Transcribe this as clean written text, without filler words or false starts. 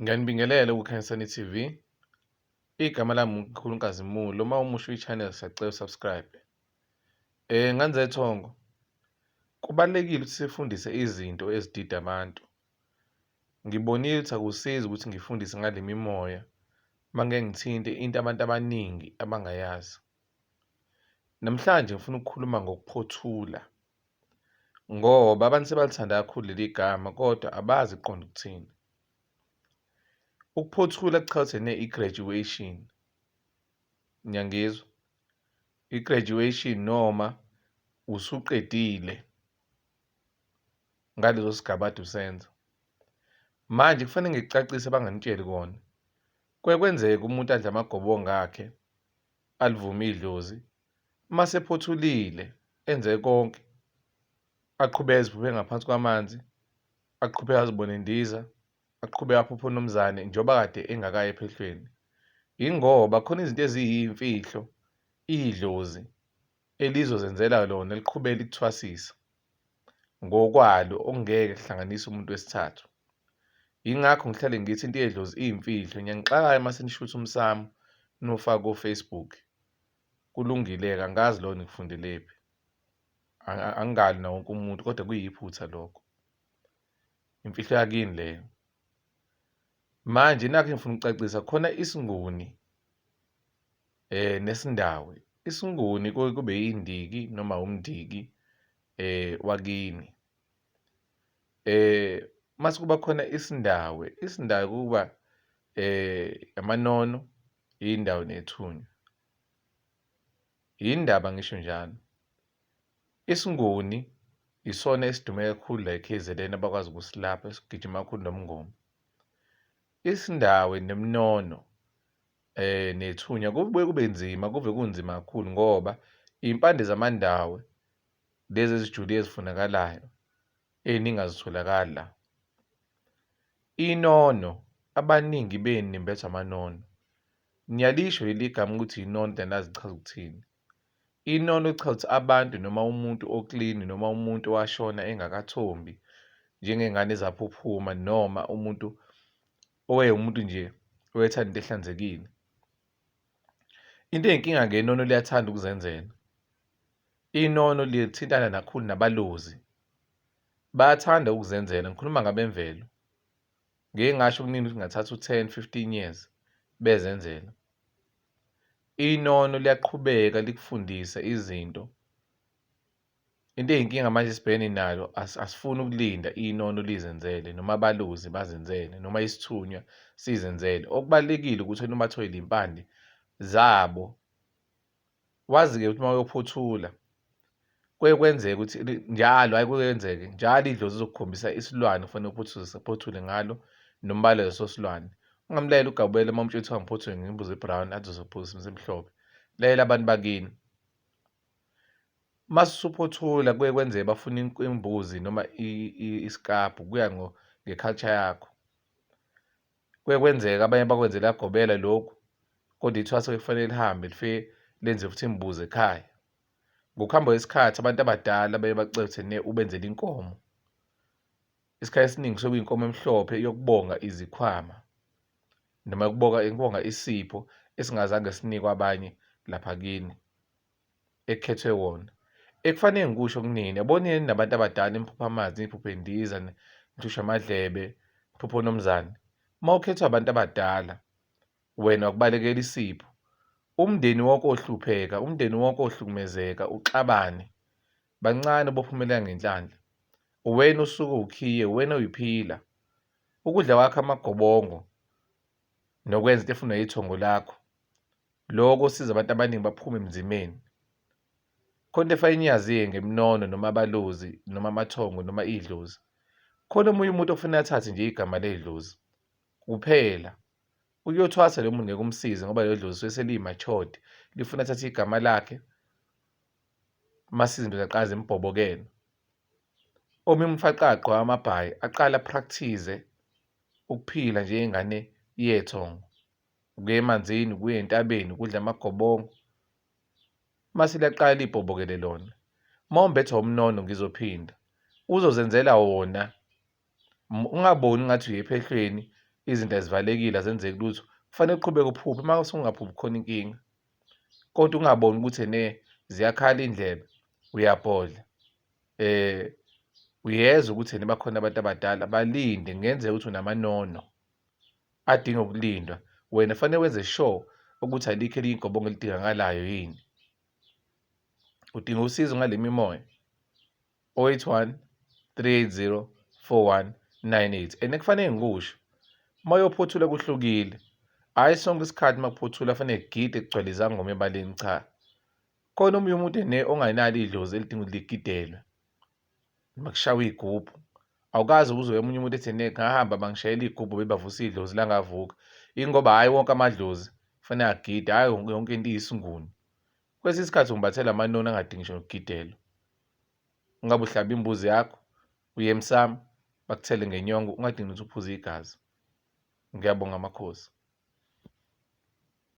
Ngiyanibingelela kuKhanyisani TV. Igama lami Mkhulu Nkhazimulo. Uma umusha i-channel siyacela subscribe. Nganze thongo. Kubalulekile ukuthi sifundise izinto ezidida abantu. Ngibonile ukuthi akusizi ukuthi ngifundise ngale mimoya mangeke ngithinte into abantu abaningi abangayazi. Namhlanje ngifuna ukukhuluma ngokuphothula. Ngoba abantu sebalithanda kakhulu leli gama kodwa abazi iqonda ukuthini. Ukuphothula kuchaza i-graduation. Niyangizwa? I-graduation noma usuqedile ngaleso sigaba ade usenza. Manje kufanele ngikucacise banganitsheli kona. Kwenzeka umuntu adle amagobongo akhe, alivume idlozi, mase ephothulile enze konke, aqhubeke eziphuphe ngaphansi kwamanzi, aqhubeke azibone indiza, aqhubeke aphuphe unomzane njengoba kade engakayi ephehlweni. Ingoba khona izinto eziyimfihlo, idlozi elizozenzela lona liqhubeke likuthwasisa ngokwalo okungeke kuhlanganise umuntu wesithathu. Yingakho ngihlale ngithi into yedlozi iyimfihlo. Ngiyanixaka mase nishutha umsamo nofaka ko-Facebook. Kulungile-ke, angazi lo nikufundelephi. Angali na wonke umuntu kodwa kuyiphutha lokho. Imfihlo yakini leyo. Manje nakho ngifuna ukucacisa khona isinguni nesindawe. Isinguni kube yindiki noma umdiki wakini. Mase kuba khona isindawe. Isindawe kuba amanono, indawo nethunya. Yindaba ngisho njalo. Isinguni isona esidume kakhulu la eKZN abakwazi ukusilapha esigijima kakhulu nomngoma. Isindawe neminono nethunya kubuye kube nzima, kuve kunzima kakhulu ngoba iy'mpande zamandawe lezi ezijulile ezifunakalayo ey'ningi azitholakali la. Inono, abaningi benu nimbethe amanono. Niyalisho leli gama ukuthi inono kodwa nazi lichaza ukuthini. Inono lichaza ukuthi abantu noma umuntu oklini noma umuntu owashona engakathombi njengey'ngane ezaphuphuma noma umuntu umuntu nje owayethanda into ehlanzekile. Into eyinkinga ngenono liyathanda ukuzenzela. Inono lithintana kakhulu nabalozi. Bayathanda ukuzenzela. Ngikhuluma ngabemvelo. Ngeke ngasho kunini ukuthi kungathatha 10-15 years bezenzela. Inono liyaqhubeka likufundisa izinto. Into eyinkinga manje sibhekene nalo asifuni ukulinda inono lizenzele noma abalozi bazenzele noma isithunywa sizenzele. Okubalulekile ukuthi noma bathola impande zabo. Wazi-ke ukuthi uma uyophothula kwenzeka ukuthi njalo hayi kwenzeke njalo idlozi izokukhombisa isilwane kufanele uphothule ngalo nombala leso silwane. Ungamlayeli ugabele uma umtshela ukuthi ngiphothule ngimbuzi ebrown athi uzophothula imhlophe. Layela abantu bakini. Mase usuphothula kwenzeka bafuna imbuzi noma isikabhu kuya ngeculture yakho. Kwenzeka abanye bakwenzela yagobela lokhu kodwa ithwasa kufanele lihambe lifike lenze futhi imbuzi ekhaya. Ngokuhamba kwesikhathi abantu abadala baye bacela ukuthi ubenzele inkomo. Isikhathi esiningi sekuyinkomo emhlophe yokubonga izikhwama noma ukubonga isipho esingazange sinikwe abanye lapha kini ekukhethwe wona. Ekufanele ngikusho kunini, yaboneni nabantu abadala imphupha amanzi, iphupho indiza, nishusha amadlebe, iphupho unomzane. Uma ukhethwa abantu abadala wena wakubalekela isipho, umndeni wonke ohlupheka, umndeni wonke ohlukumezeka, uxabane, bancane bophumelela ngenhlanhla. Uwena osuke ukhiye, uwena oyiphila. Ukudla kwakho amagobongo nokwenza into efunwa yithongo lakho. Lokho kusiza abantu abaningi baphume emzimeni. Khona into efanele niyazi-ke ngeminono noma abalozi noma amathongo noma idlozi. Khona omunye umuntu ofanele athathe nje igama ledlozi kuphela. Uyothwasa lo muntu ngeke umsize ngoba lelo dlozi suke seli-matured, lifuna athathe igama lakhe mase izinto ziyaqala zimbhobokele. Omunye umfaqaqo wamabhayi aqala apractice ukuphila njengengane yethongo. Ukuya emanzini, ukuya entabeni, ukudla amagobongo. Mase liyaqala libhobokele lona. Uma umbethwa umnono ngizophinda. Uzozenzela wona. Ungaboni ngathi uye ephehlweni izinto azivalekile azenzeki lutho, kufanele uqhubeke uphuphe. Uma usungaphuphi khona inkinga, kodwa ungaboni ukuthi ziyakhala iy'ndlebe, uyabhodla. Uyezwa ukuthi bakhona abantu abadala, balinde, kungenzeka ukuthi unamanono adinga ukulindwa. Wena fanele wenze sure ukuthi alikho elinye igobongo elidingakalayo yini. Udinga usizo ngale mimoya, 081 380 4198. And kufanele ngikusho, uma uyophothula kuhlukile. Hhayi sonke isikhathi uma kuphothula fanele kugide kugcwale izangoma ebaleni, cha. Khona omunye umuntu onganalo idlozi elidinga ukuthi ligidelwe, noma kushawe iy'gubhu. Awukazi ukuzwe omunye umuntu ethi ngahamba bangishayela iy'gubhu bebavusa idlozi langavuka. Ingoba hhayi wonke amadlozi kufanele agide, hhayi yonke into iyisinguni. Kwesinye isikhathi ungibathela amanono angadingi ngisho ukugidelwa. Ungabe uhlaba imbuzi yakho, uye emsamo, bakuthele ngenyongo, ungadingi ukuthi uphuze igazi. Ngiyabonga amakhosi.